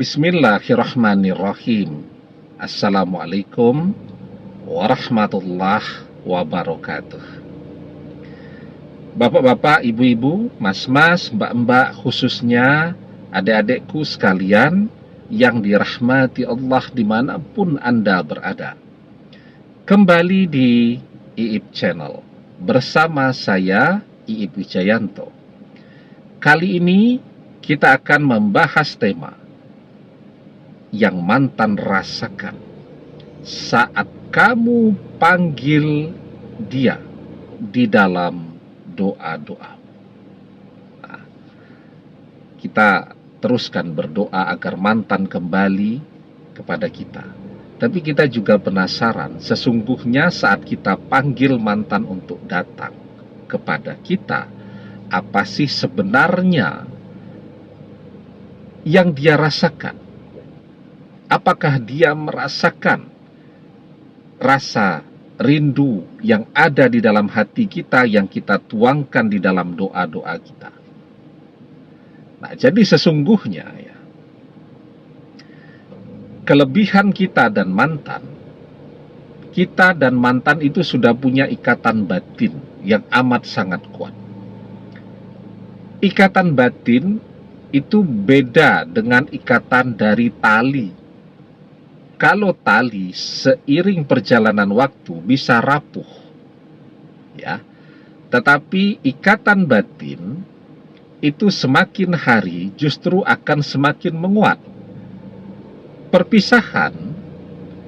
Bismillahirrahmanirrahim. Assalamualaikum warahmatullahi wabarakatuh. Bapak-bapak, ibu-ibu, mas-mas, mbak-mbak, khususnya adik-adikku sekalian yang dirahmati Allah dimanapun Anda berada. Kembali di Iip Channel bersama saya, Iip Wijayanto. Kali ini kita akan membahas tema yang mantan rasakan saat kamu panggil dia di dalam doa-doa. Nah, kita teruskan berdoa agar mantan kembali kepada kita. Tapi kita juga penasaran, sesungguhnya saat kita panggil mantan untuk datang kepada kita, apa sih sebenarnya yang dia rasakan? Apakah dia merasakan rasa rindu yang ada di dalam hati kita yang kita tuangkan di dalam doa-doa kita? Nah, jadi sesungguhnya ya, kelebihan kita dan mantan itu sudah punya ikatan batin yang amat sangat kuat. Ikatan batin itu beda dengan ikatan dari tali. Kalau tali seiring perjalanan waktu bisa rapuh, ya. Tetapi ikatan batin itu semakin hari justru akan semakin menguat. Perpisahan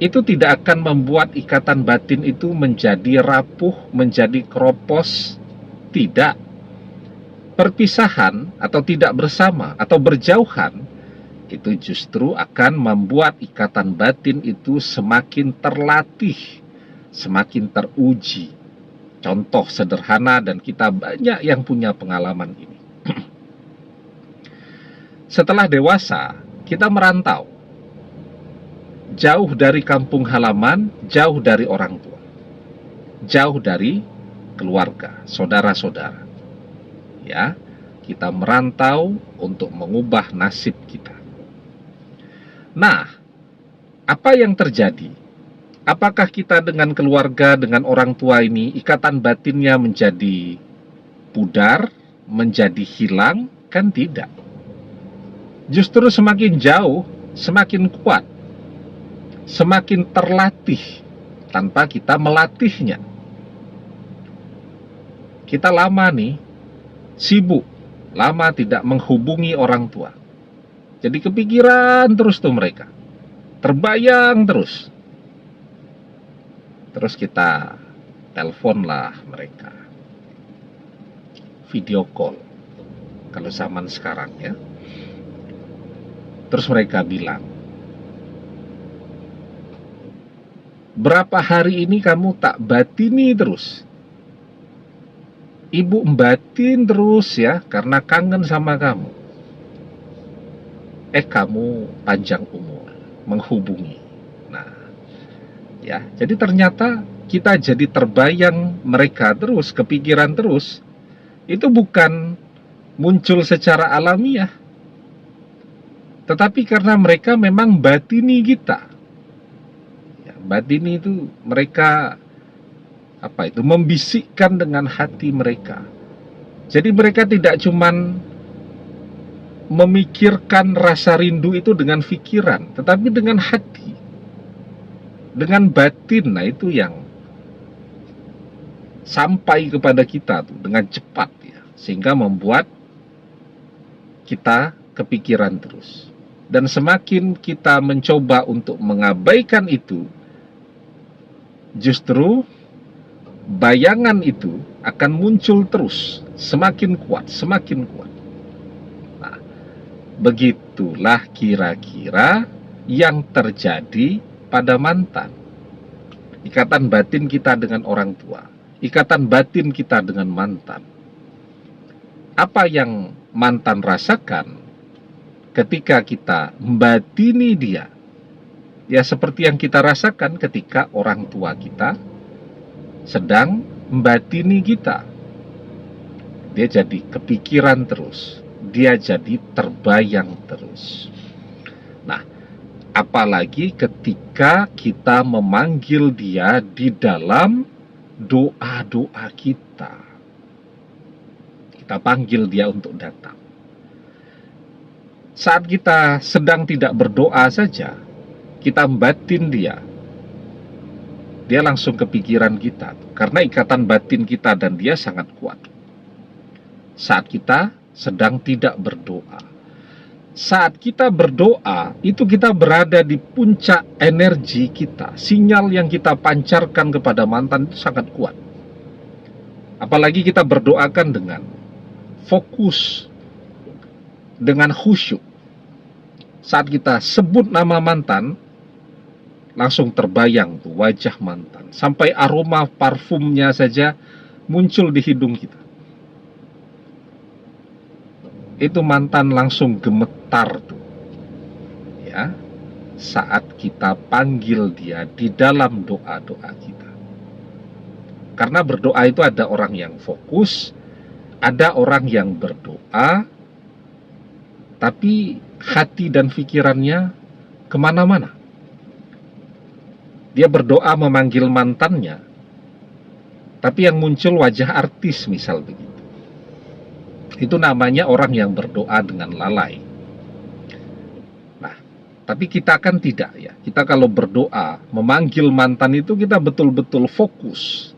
itu tidak akan membuat ikatan batin itu menjadi rapuh, menjadi keropos, tidak. Perpisahan atau tidak bersama atau berjauhan itu justru akan membuat ikatan batin itu semakin terlatih, semakin teruji. Contoh sederhana, dan kita banyak yang punya pengalaman ini. Setelah dewasa, kita merantau. Jauh dari kampung halaman, jauh dari orang tua. Jauh dari keluarga, saudara-saudara. Ya, kita merantau untuk mengubah nasib kita. Nah, apa yang terjadi? Apakah kita dengan keluarga, dengan orang tua ini, ikatan batinnya menjadi pudar, menjadi hilang? Kan tidak. Justru semakin jauh, semakin kuat, semakin terlatih, tanpa kita melatihnya. Kita lama nih, sibuk, lama tidak menghubungi orang tua. Jadi kepikiran terus tuh mereka, terbayang terus. Terus kita teleponlah mereka, video call, kalau zaman sekarang ya. Terus mereka bilang, berapa hari ini kamu tak batini terus? Ibu batin terus ya, karena kangen sama kamu. Kamu panjang umur, menghubungi. Nah, ya, jadi ternyata kita jadi terbayang mereka terus, kepikiran terus. Itu bukan muncul secara alamiah, tetapi karena mereka memang batini kita. Ya, batini itu mereka membisikkan dengan hati mereka. Jadi mereka tidak cuman memikirkan rasa rindu itu dengan pikiran, tetapi dengan hati, dengan batin. Nah, itu yang sampai kepada kita tuh dengan cepat ya, sehingga membuat kita kepikiran terus. Dan semakin kita mencoba untuk mengabaikan itu, justru bayangan itu akan muncul terus, semakin kuat, semakin kuat. Nah, begitulah kira-kira yang terjadi pada mantan. Ikatan batin kita dengan orang tua, ikatan batin kita dengan mantan. Apa yang mantan rasakan ketika kita membatini dia, ya seperti yang kita rasakan ketika orang tua kita sedang membatini kita. Dia jadi kepikiran terus, dia jadi terbayang terus. Apalagi ketika kita memanggil dia di dalam doa-doa kita. Kita panggil dia untuk datang. Saat kita sedang tidak berdoa saja, kita batin dia langsung kepikiran kita. Karena ikatan batin kita dan dia sangat kuat. Saat kita sedang tidak berdoa. Saat kita berdoa, itu kita berada di puncak energi kita. Sinyal yang kita pancarkan kepada mantan itu sangat kuat. Apalagi kita berdoakan dengan fokus, dengan khusyuk. Saat kita sebut nama mantan, langsung terbayang tuh wajah mantan. Sampai aroma parfumnya saja muncul di hidung kita. Itu mantan langsung gemetar tuh. Ya, saat kita panggil dia di dalam doa-doa kita. Karena berdoa itu ada orang yang fokus, ada orang yang berdoa, tapi hati dan pikirannya kemana-mana. Dia berdoa memanggil mantannya, tapi yang muncul wajah artis misal begitu. Itu namanya orang yang berdoa dengan lalai. Nah, tapi kita kan tidak ya. Kita kalau berdoa, memanggil mantan itu kita betul-betul fokus,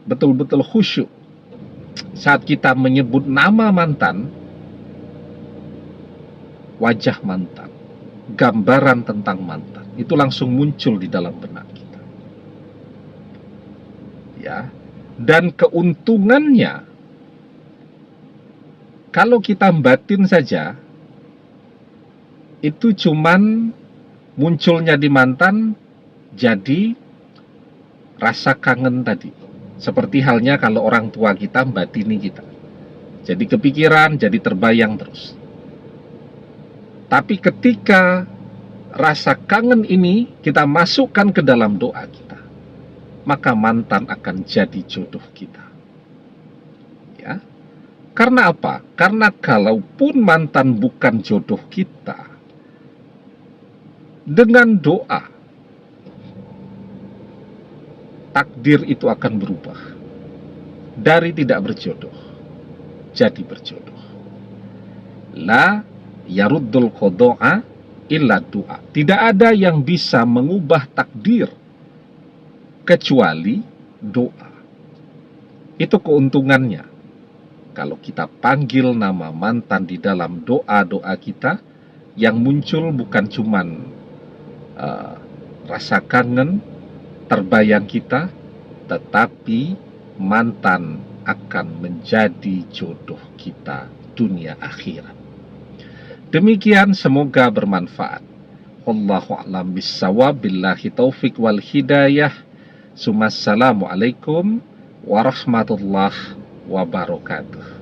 betul-betul khusyuk. Saat kita menyebut nama mantan, wajah mantan, gambaran tentang mantan, itu langsung muncul di dalam benak kita. Ya, dan keuntungannya, kalau kita batin saja, itu cuman munculnya di mantan jadi rasa kangen tadi. Seperti halnya kalau orang tua kita batini kita. Jadi kepikiran, jadi terbayang terus. Tapi ketika rasa kangen ini kita masukkan ke dalam doa kita, maka mantan akan jadi jodoh kita. Ya. Karena apa? Karena kalaupun mantan bukan jodoh kita, dengan doa, takdir itu akan berubah. Dari tidak berjodoh, jadi berjodoh. La yaruddul qodo'a illa doa. Tidak ada yang bisa mengubah takdir kecuali doa. Itu keuntungannya. Kalau kita panggil nama mantan di dalam doa-doa kita, yang muncul bukan cuman rasa kangen, terbayang kita, tetapi mantan akan menjadi jodoh kita dunia akhirat. Demikian, semoga bermanfaat. Wallahu a'lam bissawab, billahi taufik wal hidayah. Assalamualaikum warahmatullahi wabarakatuh.